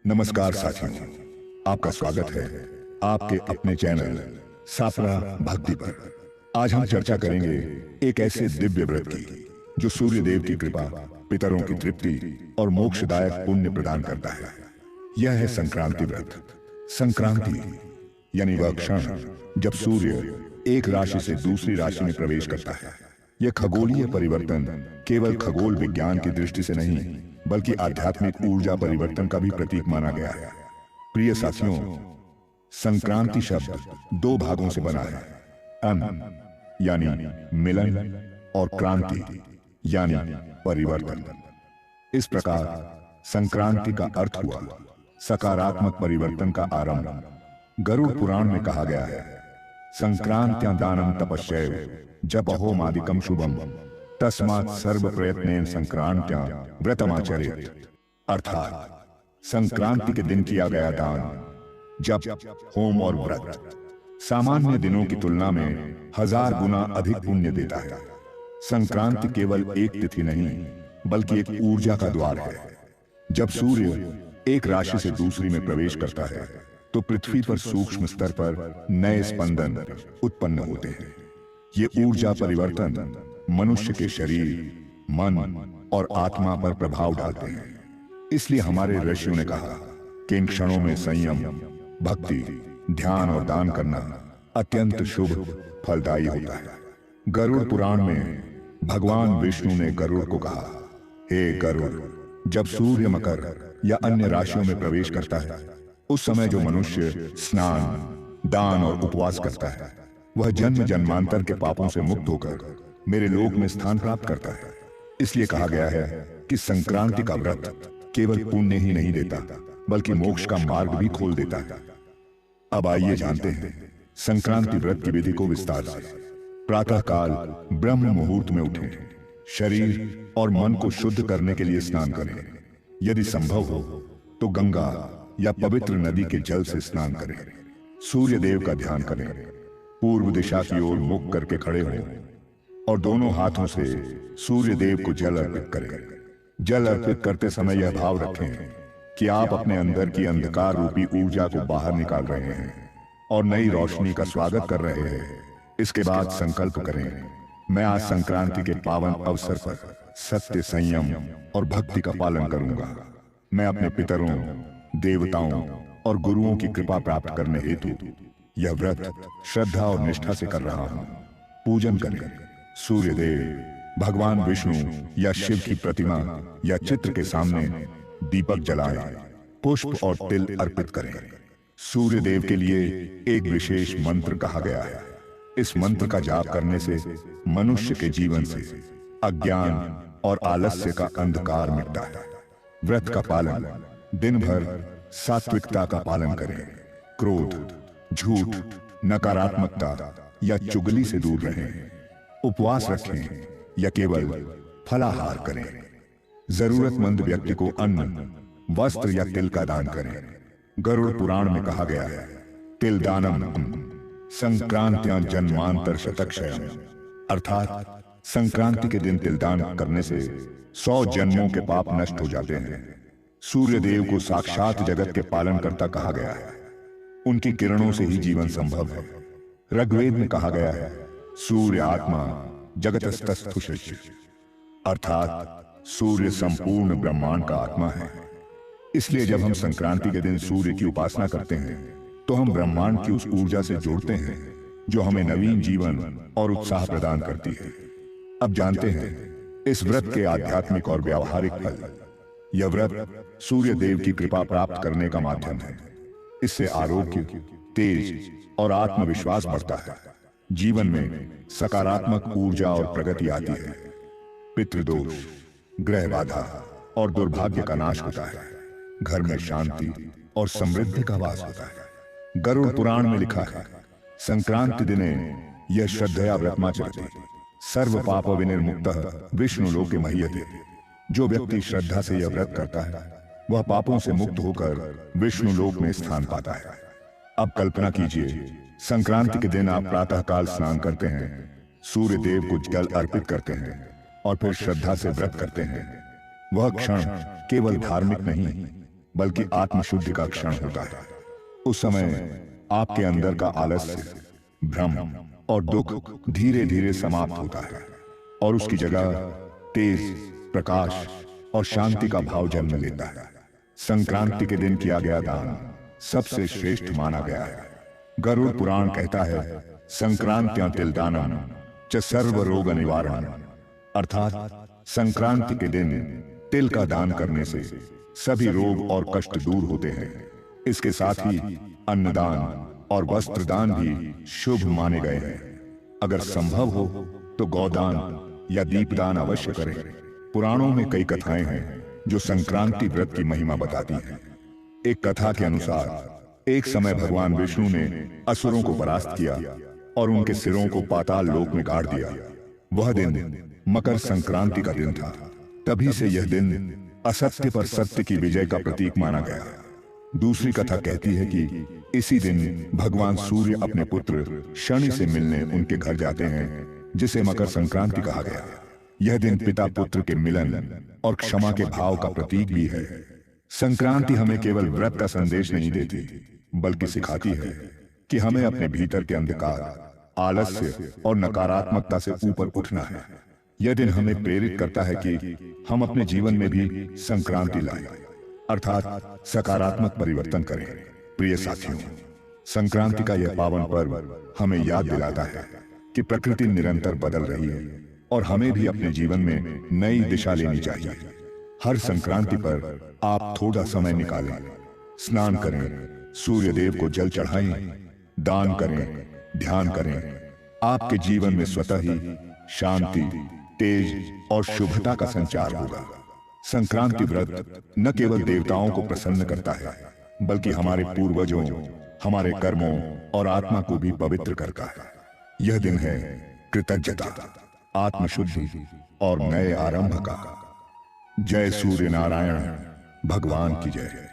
नमस्कार साथियों, आपका स्वागत है आपके अपने चैनल सापरा भक्ति पर। आज हम चर्चा करेंगे एक ऐसे दिव्य व्रत की जो सूर्य देव की कृपा, पितरों की तृप्ति और मोक्षदायक पुण्य प्रदान करता है। यह है संक्रांति व्रत। संक्रांति यानी वह क्षण जब सूर्य एक राशि से दूसरी राशि में प्रवेश करता है। यह खगोलीय परिवर्तन केवल खगोल विज्ञान की दृष्टि से नहीं बल्कि आध्यात्मिक ऊर्जा परिवर्तन का भी प्रतीक माना गया है। प्रिय साथियों, संक्रांति शब्द दो भागों से बना है, अन यानी मिलन और क्रांति यानी परिवर्तन। इस प्रकार संक्रांति का अर्थ हुआ सकारात्मक परिवर्तन का आरंभ। गरुड़ पुराण में कहा गया है, संक्रांत्यां दानं तपस्यैव जपहो मादिकम शुभम तस्मात् सर्व प्रयत्नेन संक्रांत्यां व्रतमाचरेत्। अर्थात संक्रांति के दिन किया गया दान, जप, होम और व्रत सामान्य दिनों की तुलना में 1000 गुना अधिक पुण्य देता है। संक्रांति केवल एक तिथि नहीं बल्कि एक ऊर्जा का द्वार है। जब सूर्य एक राशि से दूसरी में प्रवेश करता है तो पृथ्वी पर सूक्ष्म स्तर पर नए स्पंदन उत्पन्न होते हैं। ये ऊर्जा परिवर्तन मनुष्य के शरीर, मन और आत्मा पर प्रभाव डालते हैं। इसलिए हमारे ऋषियों ने कहा कि इन क्षणों में संयम, भक्ति, ध्यान और दान करना अत्यंत शुभ फलदायी होता है। गरुड़ पुराण में भगवान विष्णु ने गरुड़ को कहा, हे गरुड़, जब सूर्य मकर या अन्य राशियों में प्रवेश करता है उस समय जो मनुष्य स्नान, दान और उपवास करता है वह जन्म जन्मांतर के पापों से मुक्त होकर मेरे लोक में स्थान प्राप्त करता है। इसलिए कहा गया है कि संक्रांति का व्रत केवल पुण्य ही नहीं देता बल्कि मोक्ष का मार्ग भी खोल देता है। अब आइए जानते हैं संक्रांति व्रत की विधि को विस्तार से। प्रातः काल ब्रह्म मुहूर्त में उठें, शरीर और मन को शुद्ध करने के लिए स्नान करें। यदि संभव हो तो गंगा या पवित्र नदी के जल से स्नान करें। सूर्य देव का ध्यान करें, पूर्व दिशा की ओर मुख करके खड़े हों और दोनों हाथों से सूर्य देव को जल अर्पित करें। जल अर्पित करते समय यह भाव रखें कि आप अपने अंदर की अंधकार रूपी ऊर्जा को बाहर निकाल रहे हैं और नई रोशनी का स्वागत कर रहे हैं। इसके बाद संकल्प करें, मैं आज संक्रांति के पावन अवसर पर सत्य, संयम और भक्ति का पालन करूंगा। मैं अपने पितरों, देवताओं और गुरुओं की कृपा प्राप्त करने हेतु यह व्रत श्रद्धा और निष्ठा से कर रहा हूं। पूजन करें। सूर्य देव, भगवान विष्णु या शिव की प्रतिमा या चित्र के सामने दीपक जलाएं, पुष्प और तिल अर्पित करें। सूर्य देव के लिए एक विशेष मंत्र कहा गया है। इस मंत्र का जाप करने से मनुष्य के जीवन से अज्ञान और आलस्य का अंधकार मिटता है। व्रत का पालन, दिन भर सात्विकता का पालन करें। क्रोध, झूठ, नकारात्मकता या चुगली से दूर रहें। उपवास रखें या केवल फलाहार करें। जरूरतमंद व्यक्ति को अन्न, वस्त्र या तिल का दान करें। गरुड़ पुराण में कहा गया है, तिल दानम संक्रांत्यां जन्मांतर शतक्षयम्। अर्थात संक्रांति के दिन तिल दान करने से 100 जन्मों के पाप नष्ट हो जाते हैं। सूर्य देव को साक्षात जगत के पालनकर्ता कहा गया है। उनकी किरणों से ही जीवन संभव है। ऋग्वेद में कहा गया है, सूर्य आत्मा जगतस्तस्थुषिः। अर्थात सूर्य संपूर्ण ब्रह्मांड का आत्मा है। इसलिए जब हम संक्रांति के दिन सूर्य की उपासना करते हैं तो हम ब्रह्मांड की उस ऊर्जा से जुड़ते हैं जो हमें नवीन जीवन और उत्साह प्रदान करती है। अब जानते हैं इस व्रत के आध्यात्मिक और व्यावहारिक फल। यह व्रत सूर्य देव की कृपा प्राप्त करने का माध्यम है। इससे आरोग्य, तेज और आत्मविश्वास बढ़ता है। जीवन में सकारात्मक ऊर्जा और प्रगति आती है। पितृदोष, ग्रह बाधा और दुर्भाग्य का नाश होता है। घर में शांति और समृद्धि का वास होता है। गरुड़ पुराण में लिखा है, संक्रांति दिने यह श्रद्धया व्रतमाचरति सर्व पाप विनिर्मुक्तः विष्णु लोके मह्यते। जो व्यक्ति श्रद्धा से यह व्रत करता है वह पापों से मुक्त होकर विष्णु लोक में स्थान पाता है। अब कल्पना कीजिए, संक्रांति के दिन आप प्रातः काल स्नान करते हैं, सूर्य देव को जल अर्पित करते हैं और फिर श्रद्धा से व्रत करते हैं। वह क्षण केवल धार्मिक नहीं बल्कि आत्मशुद्धि का क्षण होता है। उस समय आपके अंदर का आलस्य, भ्रम और दुख धीरे धीरे समाप्त होता है और उसकी जगह तेज, प्रकाश और शांति का भाव जन्म लेता है। संक्रांति के दिन किया गया दान सबसे श्रेष्ठ माना गया है। गरुड़ पुराण कहता है, संक्रांत्या तिल दानम च सर्व रोग निवारण, अर्थात संक्रांति के दिन तिल का दान करने से सभी रोग और कष्ट दूर होते हैं। इसके साथ ही अन्नदान और वस्त्र दान भी शुभ माने गए हैं। अगर संभव हो तो गौदान या दीपदान अवश्य करें। पुराणों में कई कथाएं हैं जो संक्रांति व्रत की महिमा बताती हैं। एक कथा के अनुसार एक समय भगवान विष्णु ने असुरों को परास्त किया और उनके सिरों को पाताल लोक में गाड़ दिया। वह दिन मकर संक्रांति का दिन था। तभी से यह दिन असत्य पर सत्य की विजय का प्रतीक माना गया। दूसरी कथा कहती है कि इसी दिन भगवान सूर्य अपने पुत्र शनि से मिलने उनके घर जाते हैं, जिसे मकर संक्रांति कहा गया। यह दिन पिता पुत्र के मिलन और क्षमा के भाव का प्रतीक भी है। संक्रांति हमें केवल व्रत का संदेश नहीं देती, बल्कि सिखाती है कि हमें अपने भीतर के अंधकार, आलस्य और नकारात्मकता से ऊपर उठना है। यह दिन हमें प्रेरित करता है कि हम अपने जीवन में भी संक्रांति लाएं, अर्थात सकारात्मक परिवर्तन करें। प्रिय साथियों, संक्रांति का यह पावन पर्व हमें याद दिलाता है कि प्रकृति निरंतर बदल रही है और हमें भी अपने जीवन में नई दिशा लेनी चाहिए। हर संक्रांति पर आप थोड़ा समय निकालें, स्नान करें, सूर्य देव को जल चढ़ाएं, दान करें, ध्यान करें। आपके जीवन में स्वतः ही शांति, तेज और शुभता का संचार होगा। संक्रांति व्रत न केवल देवताओं को प्रसन्न करता है, बल्कि हमारे पूर्वजों, हमारे कर्मों और आत्मा को भी पवित्र करता है। यह दिन है कृतज्ञता, आत्मशुद्धि और नए आरंभ का। जय सूर्य नारायण भगवान की जय।